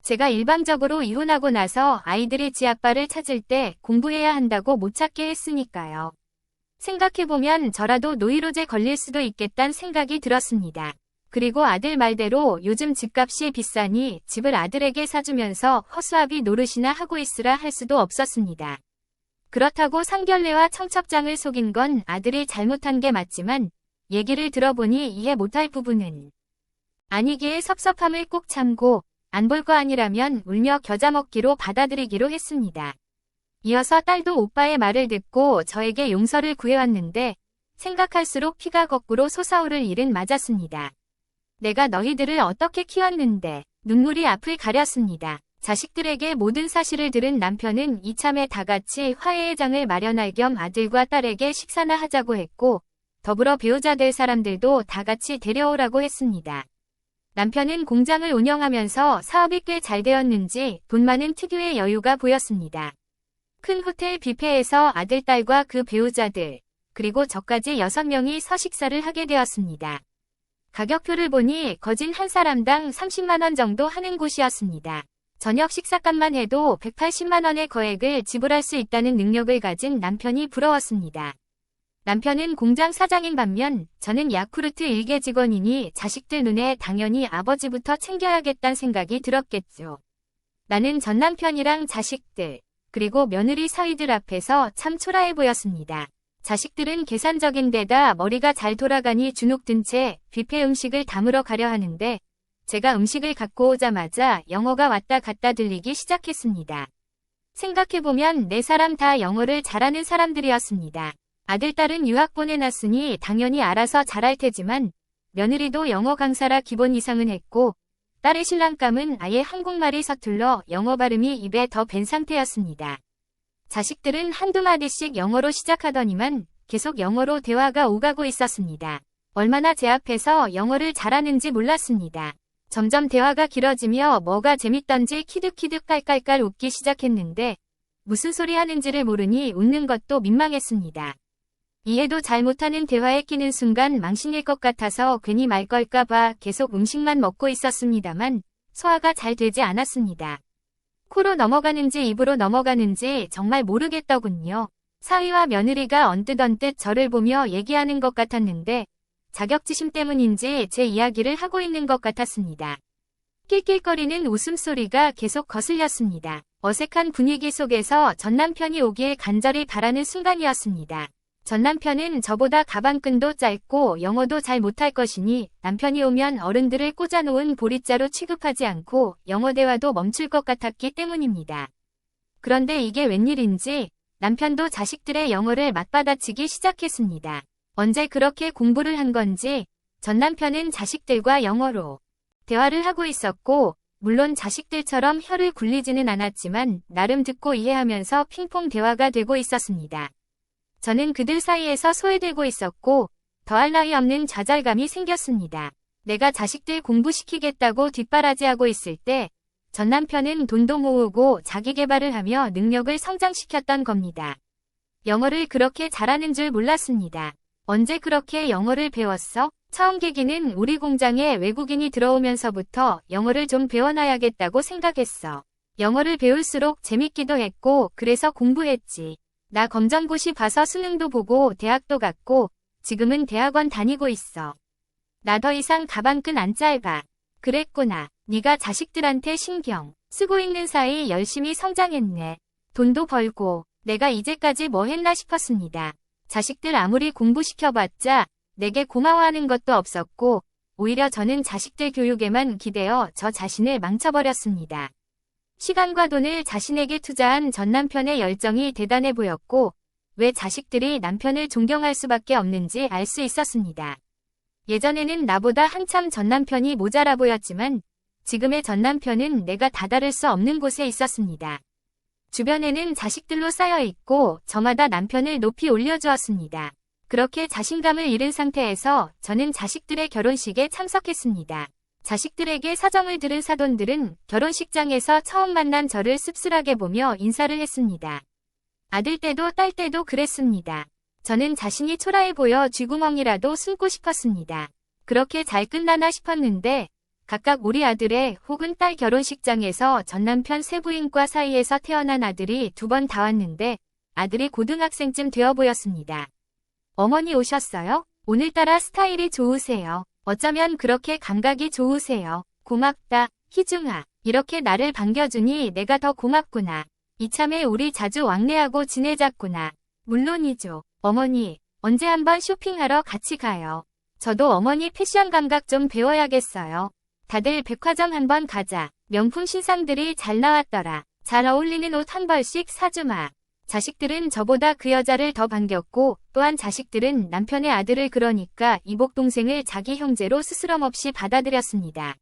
제가 일방적으로 이혼하고 나서 아이들이 지 아빠를 찾을 때 공부해야 한다고 못 찾게 했으니까요. 생각해보면 저라도 노이로제 걸릴 수도 있겠다는 생각이 들었습니다. 그리고 아들 말대로 요즘 집값이 비싸니 집을 아들에게 사주면서 허수아비 노릇이나 하고 있으라 할 수도 없었습니다. 그렇다고 상견례와 청첩장을 속인 건 아들이 잘못한 게 맞지만 얘기를 들어보니 이해 못할 부분은 아니기에 섭섭함을 꼭 참고 안 볼 거 아니라면 울며 겨자 먹기로 받아들이기로 했습니다. 이어서 딸도 오빠의 말을 듣고 저에게 용서를 구해왔는데 생각할수록 피가 거꾸로 솟아오를 일은 맞았습니다. 내가 너희들을 어떻게 키웠는데 눈물이 앞을 가렸습니다. 자식들에게 모든 사실을 들은 남편은 이참에 다 같이 화해의 장을 마련할 겸 아들과 딸에게 식사나 하자고 했고 더불어 배우자 될 사람들도 다 같이 데려오라고 했습니다. 남편은 공장을 운영하면서 사업이 꽤 잘 되었는지 돈 많은 특유의 여유가 보였습니다. 큰 호텔 뷔페에서 아들, 딸과 그 배우자들, 그리고 저까지 6명이 서식사를 하게 되었습니다. 가격표를 보니 거진 한 사람당 30만 원 정도 하는 곳이었습니다. 저녁 식사값만 해도 180만 원의 거액을 지불할 수 있다는 능력을 가진 남편이 부러웠습니다. 남편은 공장 사장인 반면 저는 야쿠르트 일개 직원이니 자식들 눈에 당연히 아버지부터 챙겨야겠다는 생각이 들었겠죠. 나는 전 남편이랑 자식들, 그리고 며느리 사위들 앞에서 참 초라해 보였습니다. 자식들은 계산적인 데다 머리가 잘 돌아가니 주눅 든 채 뷔페 음식을 담으러 가려 하는데 제가 음식을 갖고 오자마자 영어가 왔다 갔다 들리기 시작했습니다. 생각해보면 네 사람 다 영어를 잘하는 사람들이었습니다. 아들, 딸은 유학 보내놨으니 당연히 알아서 잘할 테지만 며느리도 영어 강사라 기본 이상은 했고 딸의 신랑감은 아예 한국말이 서툴러 영어 발음이 입에 더 밴 상태였습니다. 자식들은 한두 마디씩 영어로 시작하더니만 계속 영어로 대화가 오가고 있었습니다. 얼마나 제 앞에서 영어를 잘하는지 몰랐습니다. 점점 대화가 길어지며 뭐가 재밌던지 키득키득 깔깔깔 웃기 시작했는데 무슨 소리 하는지를 모르니 웃는 것도 민망했습니다. 이해도 잘 못하는 대화에 끼는 순간 망신일 것 같아서 괜히 말 걸까봐 계속 음식만 먹고 있었습니다만 소화가 잘 되지 않았습니다. 코로 넘어가는지 입으로 넘어가는지 정말 모르겠더군요. 사위와 며느리가 언뜻 저를 보며 얘기하는 것 같았는데 자격지심 때문인지 제 이야기를 하고 있는 것 같았습니다. 낄낄거리는 웃음소리가 계속 거슬렸습니다. 어색한 분위기 속에서 전 남편이 오길 간절히 바라는 순간이었습니다. 전 남편은 저보다 가방끈도 짧고 영어도 잘 못할 것이니 남편이 오면 어른들을 꽂아놓은 보릿자로 취급하지 않고 영어 대화도 멈출 것 같았기 때문입니다. 그런데 이게 웬일인지 남편도 자식들의 영어를 맞받아치기 시작했습니다. 언제 그렇게 공부를 한 건지 전 남편은 자식들과 영어로 대화를 하고 있었고 물론 자식들처럼 혀를 굴리지는 않았지만 나름 듣고 이해하면서 핑퐁 대화가 되고 있었습니다. 저는 그들 사이에서 소외되고 있었고 더할 나위 없는 좌절감이 생겼습니다. 내가 자식들 공부시키겠다고 뒷바라지하고 있을 때 전 남편은 돈도 모으고 자기 개발을 하며 능력을 성장시켰던 겁니다. 영어를 그렇게 잘하는 줄 몰랐습니다. 언제 그렇게 영어를 배웠어? 처음 계기는 우리 공장에 외국인이 들어오면서부터 영어를 좀 배워놔야겠다고 생각했어. 영어를 배울수록 재밌기도 했고 그래서 공부했지. 나 검정고시 봐서 수능도 보고 대학도 갔고 지금은 대학원 다니고 있어. 나 더 이상 가방끈 안 짧아. 그랬구나. 네가 자식들한테 신경 쓰고 있는 사이 열심히 성장했네. 돈도 벌고 내가 이제까지 뭐 했나 싶었습니다. 자식들 아무리 공부시켜봤자 내게 고마워하는 것도 없었고 오히려 저는 자식들 교육에만 기대어 저 자신을 망쳐버렸습니다. 시간과 돈을 자신에게 투자한 전 남편의 열정이 대단해 보였고 왜 자식들이 남편을 존경할 수밖에 없는지 알 수 있었습니다. 예전에는 나보다 한참 전 남편이 모자라 보였지만 지금의 전 남편은 내가 다다를 수 없는 곳에 있었습니다. 주변에는 자식들로 쌓여 있고 저마다 남편을 높이 올려주었습니다. 그렇게 자신감을 잃은 상태에서 저는 자식들의 결혼식에 참석했습니다. 자식들에게 사정을 들은 사돈들은 결혼식장에서 처음 만난 저를 씁쓸하게 보며 인사를 했습니다. 아들 때도 딸 때도 그랬습니다. 저는 자신이 초라해 보여 쥐구멍이라도 숨고 싶었습니다. 그렇게 잘 끝나나 싶었는데 각각 우리 아들의 혹은 딸 결혼식장에서 전 남편 세부인과 사이에서 태어난 아들이 2번 다 왔는데 아들이 고등학생쯤 되어 보였습니다. 어머니 오셨어요? 오늘따라 스타일이 좋으세요. 어쩌면 그렇게 감각이 좋으세요. 고맙다, 희중아. 이렇게 나를 반겨주니 내가 더 고맙구나. 이참에 우리 자주 왕래하고 지내자꾸나. 물론이죠. 어머니, 언제 한번 쇼핑하러 같이 가요. 저도 어머니 패션 감각 좀 배워야겠어요. 다들 백화점 한번 가자. 명품 신상들이 잘 나왔더라. 잘 어울리는 옷 한 벌씩 사주마. 자식들은 저보다 그 여자를 더 반겼고 또한 자식들은 남편의 아들을 그러니까 이복 동생을 자기 형제로 스스럼 없이 받아들였습니다.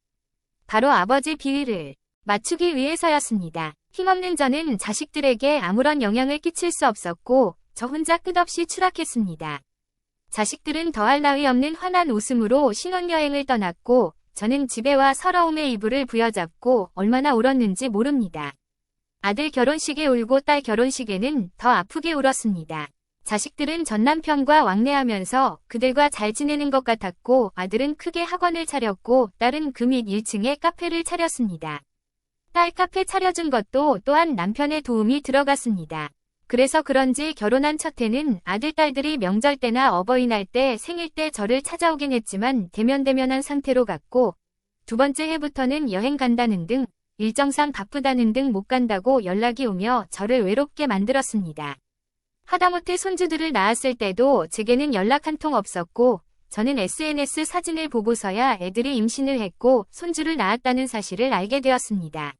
바로 아버지 비위를 맞추기 위해서였습니다. 힘없는 저는 자식들에게 아무런 영향을 끼칠 수 없었고 저 혼자 끝없이 추락했습니다. 자식들은 더할 나위 없는 환한 웃음으로 신혼여행을 떠났고 저는 집에 와 서러움의 이불을 부여잡고 얼마나 울었는지 모릅니다. 아들 결혼식에 울고 딸 결혼식에는 더 아프게 울었습니다. 자식들은 전 남편과 왕래하면서 그들과 잘 지내는 것 같았고 아들은 크게 학원을 차렸고 딸은 그 밑 1층에 카페를 차렸습니다. 딸 카페 차려준 것도 또한 남편의 도움이 들어갔습니다. 그래서 그런지 결혼한 첫 해는 아들, 딸들이 명절 때나 어버이날 때, 생일 때 저를 찾아오긴 했지만 대면대면한 상태로 갔고, 두 번째 해부터는 여행 간다는 등, 일정상 바쁘다는 등 못 간다고 연락이 오며 저를 외롭게 만들었습니다. 하다못해 손주들을 낳았을 때도 제게는 연락 한 통 없었고, 저는 SNS 사진을 보고서야 애들이 임신을 했고 손주를 낳았다는 사실을 알게 되었습니다.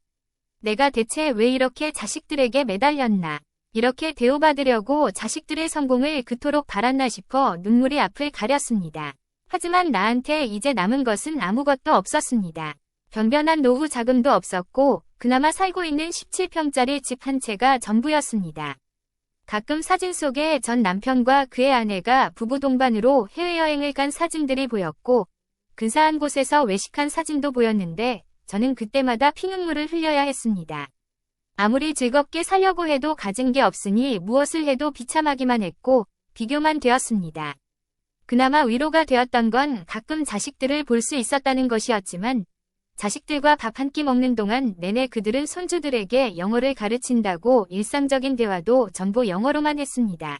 내가 대체 왜 이렇게 자식들에게 매달렸나? 이렇게 대우받으려고 자식들의 성공을 그토록 바랐나 싶어 눈물이 앞을 가렸습니다. 하지만 나한테 이제 남은 것은 아무것도 없었습니다. 변변한 노후 자금도 없었고 그나마 살고 있는 17평짜리 집 한 채가 전부였습니다. 가끔 사진 속에 전 남편과 그의 아내가 부부 동반으로 해외여행을 간 사진들이 보였고 근사한 곳에서 외식한 사진도 보였는데 저는 그때마다 피눈물을 흘려야 했습니다. 아무리 즐겁게 살려고 해도 가진 게 없으니 무엇을 해도 비참하기만 했고 비교만 되었습니다. 그나마 위로가 되었던 건 가끔 자식들을 볼 수 있었다는 것이었지만 자식들과 밥 한 끼 먹는 동안 내내 그들은 손주들에게 영어를 가르친다고 일상적인 대화도 전부 영어로만 했습니다.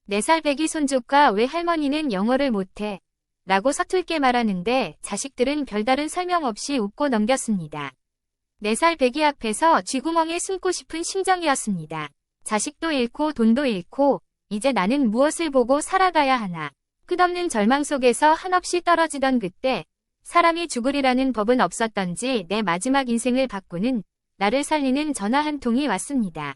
4살 배기 손주가 왜 할머니는 영어를 못해? 라고 서툴게 말하는데 자식들은 별다른 설명 없이 웃고 넘겼습니다. 4살 배기 앞에서 쥐구멍에 숨고 싶은 심정이었습니다. 자식도 잃고 돈도 잃고 이제 나는 무엇을 보고 살아가야 하나. 끝없는 절망 속에서 한없이 떨어지던 그때 사람이 죽으리라는 법은 없었던지 내 마지막 인생을 바꾸는 나를 살리는 전화 한 통이 왔습니다.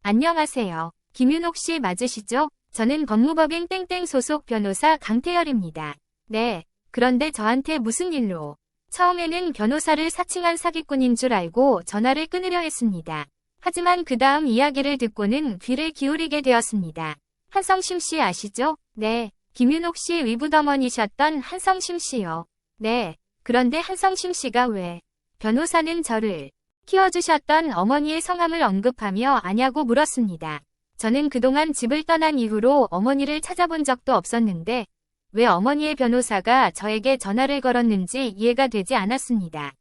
안녕하세요. 김윤옥 씨 맞으시죠? 저는 법무법인 땡땡 소속 변호사 강태열입니다. 네, 그런데 저한테 무슨 일로? 처음에는 변호사를 사칭한 사기꾼인 줄 알고 전화를 끊으려 했습니다. 하지만 그 다음 이야기를 듣고는 귀를 기울이게 되었습니다. 한성심 씨 아시죠? 네, 김윤옥 씨 위부더머니셨던 한성심 씨요. 네, 그런데 한성심 씨가 왜? 변호사는 저를 키워주셨던 어머니의 성함을 언급하며 아냐고 물었습니다. 저는 그동안 집을 떠난 이후로 어머니를 찾아본 적도 없었는데 왜 어머니의 변호사가 저에게 전화를 걸었는지 이해가 되지 않았습니다.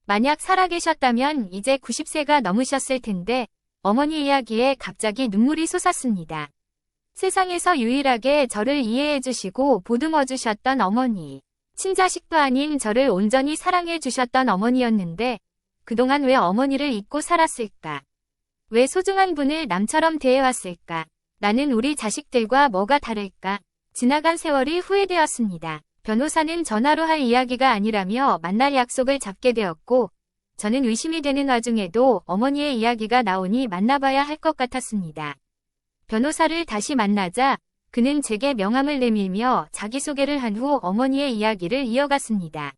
만약 살아계셨다면 이제 90세가 넘으셨을 텐데 어머니 이야기에 갑자기 눈물이 솟았습니다. 세상에서 유일하게 저를 이해해 주시고 보듬어 주셨던 어머니. 친자식도 아닌 저를 온전히 사랑해 주셨던 어머니였는데 그동안 왜 어머니를 잊고 살았을까? 왜 소중한 분을 남처럼 대해왔을까? 나는 우리 자식들과 뭐가 다를까? 지나간 세월이 후회되었습니다. 변호사는 전화로 할 이야기가 아니라며 만날 약속을 잡게 되었고 저는 의심이 되는 와중에도 어머니의 이야기가 나오니 만나봐야 할 것 같았습니다. 변호사를 다시 만나자 그는 제게 명함을 내밀며 자기소개를 한 후 어머니의 이야기를 이어갔습니다.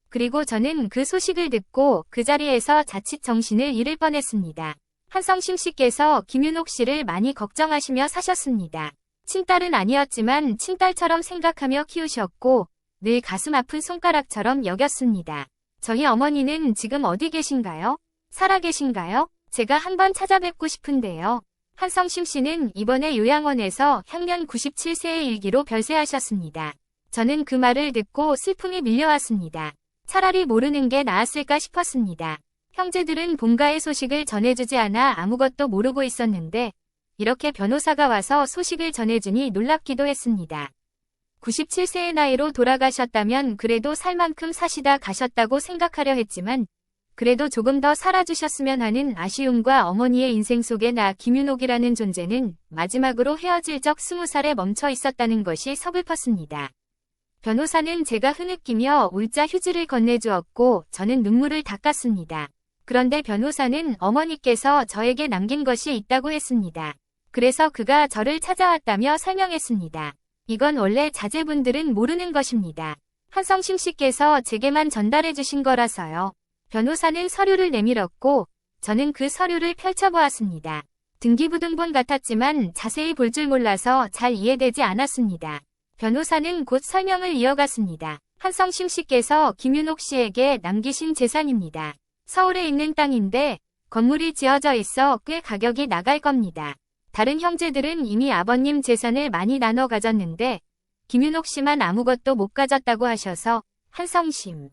그리고 저는 그 소식을 듣고 그 자리에서 자칫 정신을 잃을 뻔했습니다. 한성심 씨께서 김윤옥 씨를 많이 걱정하시며 사셨습니다. 친딸은 아니었지만 친딸처럼 생각하며 키우셨고 늘 가슴 아픈 손가락처럼 여겼습니다. 저희 어머니는 지금 어디 계신가요? 살아 계신가요? 제가 한번 찾아뵙고 싶은데요. 한성심 씨는 이번에 요양원에서 향년 97세의 일기로 별세하셨습니다. 저는 그 말을 듣고 슬픔이 밀려왔습니다. 차라리 모르는 게 나았을까 싶었습니다. 형제들은 본가의 소식을 전해주지 않아 아무것도 모르고 있었는데 이렇게 변호사가 와서 소식을 전해주니 놀랍기도 했습니다. 97세의 나이로 돌아가셨다면 그래도 살 만큼 사시다 가셨다고 생각하려 했지만 그래도 조금 더 살아주셨으면 하는 아쉬움과 어머니의 인생 속에 나 김윤옥이라는 존재는 마지막으로 헤어질 적 20살에 멈춰 있었다는 것이 서글펐습니다. 변호사는 제가 흐느끼며 울자 휴지를 건네주었고 저는 눈물을 닦았습니다. 그런데 변호사는 어머니께서 저에게 남긴 것이 있다고 했습니다. 그래서 그가 저를 찾아왔다며 설명했습니다. 이건 원래 자제분들은 모르는 것입니다. 한성심 씨께서 제게만 전달해 주신 거라서요. 변호사는 서류를 내밀었고 저는 그 서류를 펼쳐보았습니다. 등기부등본 같았지만 자세히 볼 줄 몰라서 잘 이해되지 않았습니다. 변호사는 곧 설명을 이어갔습니다. 한성심 씨께서 김윤옥 씨에게 남기신 재산입니다. 서울에 있는 땅인데 건물이 지어져 있어 꽤 가격이 나갈 겁니다. 다른 형제들은 이미 아버님 재산을 많이 나눠 가졌는데 김윤옥 씨만 아무것도 못 가졌다고 하셔서 한성심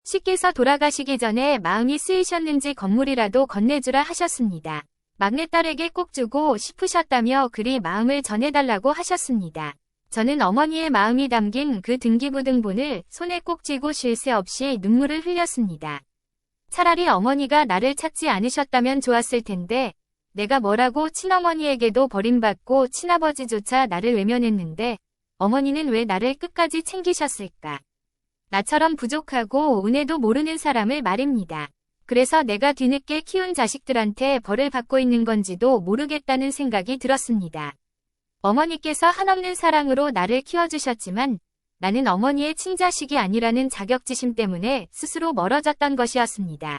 씨께서 돌아가시기 전에 마음이 쓰이셨는지 건물이라도 건네주라 하셨습니다. 막내딸에게 꼭 주고 싶으셨다며 그리 마음을 전해달라고 하셨습니다. 저는 어머니의 마음이 담긴 그 등기부등본을 손에 꼭 쥐고 쉴 새 없이 눈물을 흘렸습니다. 차라리 어머니가 나를 찾지 않으셨다면 좋았을 텐데 내가 뭐라고 친어머니에게도 버림받고 친아버지조차 나를 외면했는데 어머니는 왜 나를 끝까지 챙기셨을까? 나처럼 부족하고 은혜도 모르는 사람을 말입니다. 그래서 내가 뒤늦게 키운 자식들한테 벌을 받고 있는 건지도 모르겠다는 생각이 들었습니다. 어머니께서 한없는 사랑으로 나를 키워주셨지만 나는 어머니의 친자식이 아니라는 자격지심 때문에 스스로 멀어졌던 것이었습니다.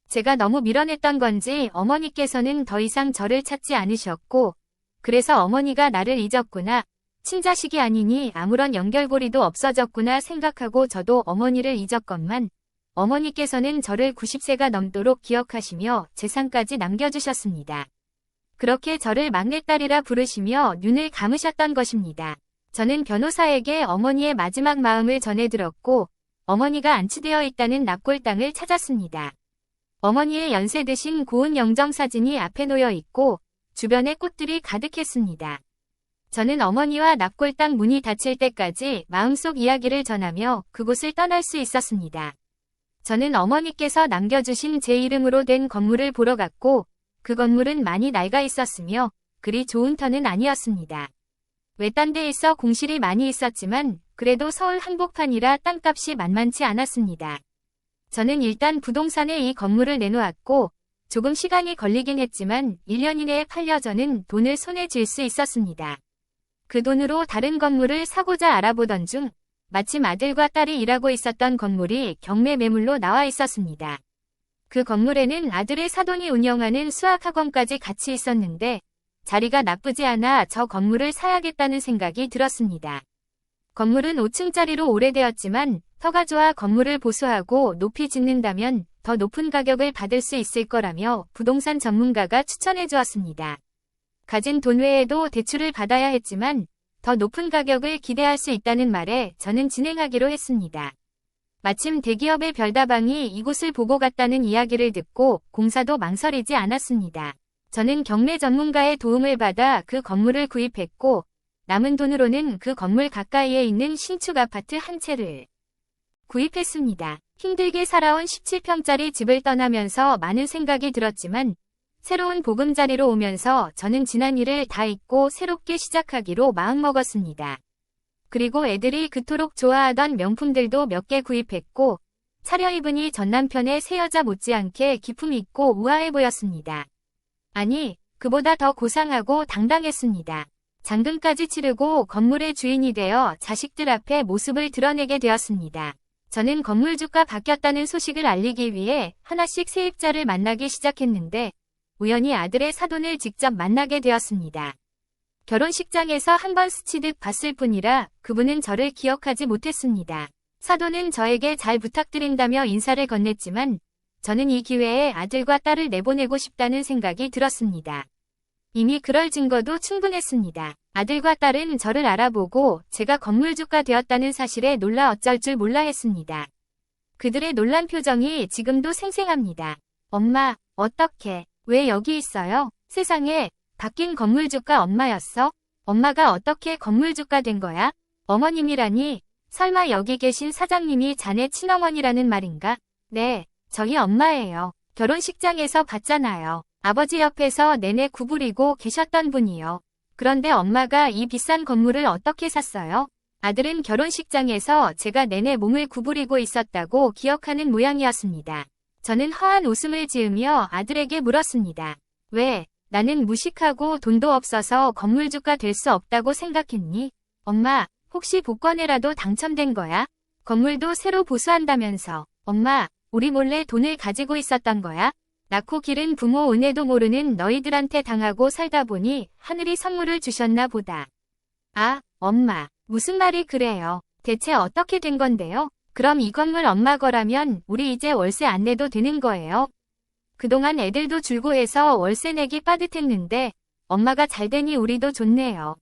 제가 너무 밀어냈던 건지 어머니께서는 더 이상 저를 찾지 않으셨고 그래서 어머니가 나를 잊었구나, 친자식이 아니니 아무런 연결고리도 없어졌구나 생각하고 저도 어머니를 잊었건만 어머니께서는 저를 90세가 넘도록 기억하시며 재산까지 남겨주셨습니다. 그렇게 저를 막내딸이라 부르시며 눈을 감으셨던 것입니다. 저는 변호사에게 어머니의 마지막 마음을 전해들었고 어머니가 안치되어 있다는 납골 땅을 찾았습니다. 어머니의 연세 드신 고운 영정사진이 앞에 놓여 있고 주변에 꽃들이 가득했습니다. 저는 어머니와 납골 땅 문이 닫힐 때까지 마음속 이야기를 전하며 그곳을 떠날 수 있었습니다. 저는 어머니께서 남겨주신 제 이름으로 된 건물을 보러 갔고 그 건물은 많이 낡아 있었으며 그리 좋은 터는 아니었습니다. 외딴 데에서 공실이 많이 있었지만 그래도 서울 한복판이라 땅값이 만만치 않았습니다. 저는 일단 부동산에 이 건물을 내놓았고 조금 시간이 걸리긴 했지만 1년 이내에 팔려 저는 돈을 손에 쥘 수 있었습니다. 그 돈으로 다른 건물을 사고자 알아보던 중 마침 아들과 딸이 일하고 있었던 건물이 경매 매물로 나와 있었습니다. 그 건물에는 아들의 사돈이 운영하는 수학학원까지 같이 있었는데 자리가 나쁘지 않아 저 건물을 사야겠다는 생각이 들었습니다. 건물은 5층짜리로 오래되었지만 터가 좋아 건물을 보수하고 높이 짓는다면 더 높은 가격을 받을 수 있을 거라며 부동산 전문가가 추천해 주었습니다. 가진 돈 외에도 대출을 받아야 했지만 더 높은 가격을 기대할 수 있다는 말에 저는 진행하기로 했습니다. 마침 대기업의 별다방이 이곳을 보고 갔다는 이야기를 듣고 공사도 망설이지 않았습니다. 저는 경매 전문가의 도움을 받아 그 건물을 구입했고 남은 돈으로는 그 건물 가까이에 있는 신축 아파트 한 채를 구입했습니다. 힘들게 살아온 17평짜리 집을 떠나면서 많은 생각이 들었지만 새로운 보금자리로 오면서 저는 지난 일을 다 잊고 새롭게 시작하기로 마음먹었습니다. 그리고 애들이 그토록 좋아하던 명품들도 몇 개 구입했고 차려입으니 전 남편의 새 여자 못지않게 기품 있고 우아해 보였습니다. 아니, 그보다 더 고상하고 당당했습니다. 잔금까지 치르고 건물의 주인이 되어 자식들 앞에 모습을 드러내게 되었습니다. 저는 건물주가 바뀌었다는 소식을 알리기 위해 하나씩 세입자를 만나기 시작했는데 우연히 아들의 사돈을 직접 만나게 되었습니다. 결혼식장에서 한번 스치듯 봤을 뿐이라 그분은 저를 기억하지 못했습니다. 사돈은 저에게 잘 부탁드린다며 인사를 건넸지만 저는 이 기회에 아들과 딸을 내보내고 싶다는 생각이 들었습니다. 이미 그럴 증거도 충분했습니다. 아들과 딸은 저를 알아보고 제가 건물주가 되었다는 사실에 놀라 어쩔 줄 몰라 했습니다. 그들의 놀란 표정이 지금도 생생합니다. 엄마, 어떻게, 왜 여기 있어요? 세상에, 바뀐 건물주가 엄마였어? 엄마가 어떻게 건물주가 된 거야? 어머님이라니, 설마 여기 계신 사장님이 자네 친어머니라는 말인가? 네, 저희 엄마예요. 결혼식장에서 봤잖아요. 아버지 옆에서 내내 구부리고 계셨던 분이요. 그런데 엄마가 이 비싼 건물을 어떻게 샀어요? 아들은 결혼식장에서 제가 내내 몸을 구부리고 있었다고 기억하는 모양이었습니다. 저는 허한 웃음을 지으며 아들에게 물었습니다. 왜, 나는 무식하고 돈도 없어서 건물주가 될 수 없다고 생각했니? 엄마, 혹시 복권에라도 당첨된 거야? 건물도 새로 보수한다면서. 엄마, 우리 몰래 돈을 가지고 있었던 거야? 낳고 기른 부모 은혜도 모르는 너희들한테 당하고 살다 보니 하늘이 선물을 주셨나 보다. 아, 엄마, 무슨 말이 그래요? 대체 어떻게 된 건데요? 그럼 이 건물 엄마 거라면 우리 이제 월세 안 내도 되는 거예요? 그동안 애들도 줄고 해서 월세 내기 빠듯했는데 엄마가 잘 되니 우리도 좋네요.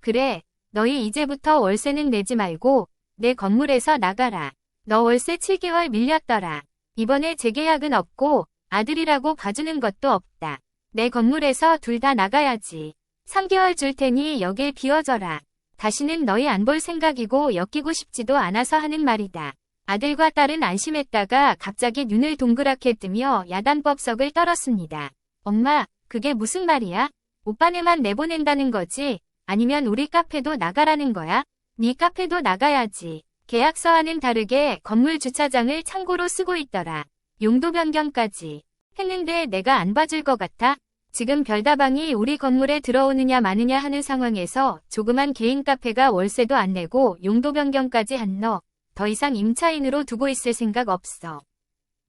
그래, 너희 이제부터 월세는 내지 말고 내 건물에서 나가라. 너 월세 7개월 밀렸더라. 이번에 재계약은 없고 아들이라고 봐주는 것도 없다. 내 건물에서 둘 다 나가야지. 3개월 줄 테니 여길 비워줘라. 다시는 너희 안 볼 생각이고 엮이고 싶지도 않아서 하는 말이다. 아들과 딸은 안심했다가 갑자기 눈을 동그랗게 뜨며 야단법석을 떨었습니다. 엄마, 그게 무슨 말이야? 오빠네만 내보낸다는 거지? 아니면 우리 카페도 나가라는 거야? 네 카페도 나가야지. 계약서와는 다르게 건물 주차장을 창고로 쓰고 있더라. 용도 변경까지 했는데 내가 안 봐줄 것 같아? 지금 별다방이 우리 건물에 들어오느냐 마느냐 하는 상황에서 조그만 개인 카페가 월세도 안 내고 용도 변경까지 한 너 더 이상 임차인으로 두고 있을 생각 없어.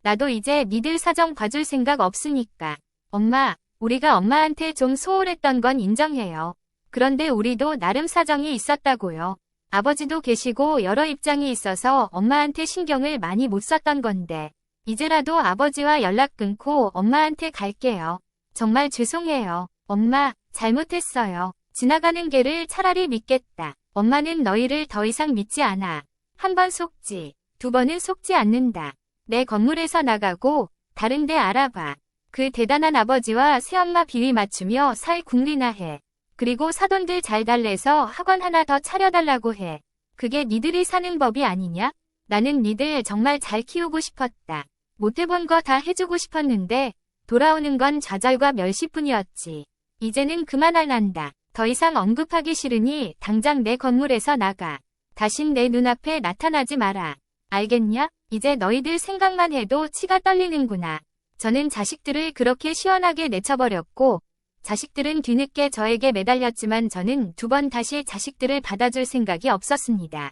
나도 이제 니들 사정 봐줄 생각 없으니까. 엄마, 우리가 엄마한테 좀 소홀했던 건 인정해요. 그런데 우리도 나름 사정이 있었다고요. 아버지도 계시고 여러 입장이 있어서 엄마한테 신경을 많이 못 썼던 건데 이제라도 아버지와 연락 끊고 엄마한테 갈게요. 정말 죄송해요. 엄마, 잘못했어요. 지나가는 개를 차라리 믿겠다. 엄마는 너희를 더 이상 믿지 않아. 한 번 속지, 두 번은 속지 않는다. 내 건물에서 나가고 다른 데 알아봐. 그 대단한 아버지와 새엄마 비위 맞추며 살 궁리나 해. 그리고 사돈들 잘 달래서 학원 하나 더 차려달라고 해. 그게 니들이 사는 법이 아니냐? 나는 니들 정말 잘 키우고 싶었다. 못해본 거 다 해주고 싶었는데 돌아오는 건 좌절과 멸시뿐이었지. 이제는 그만할란다. 더 이상 언급하기 싫으니 당장 내 건물에서 나가. 다신 내 눈앞에 나타나지 마라. 알겠냐? 이제 너희들 생각만 해도 치가 떨리는구나. 저는 자식들을 그렇게 시원하게 내쳐버렸고 자식들은 뒤늦게 저에게 매달렸지만 저는 두 번 다시 자식들을 받아줄 생각이 없었습니다.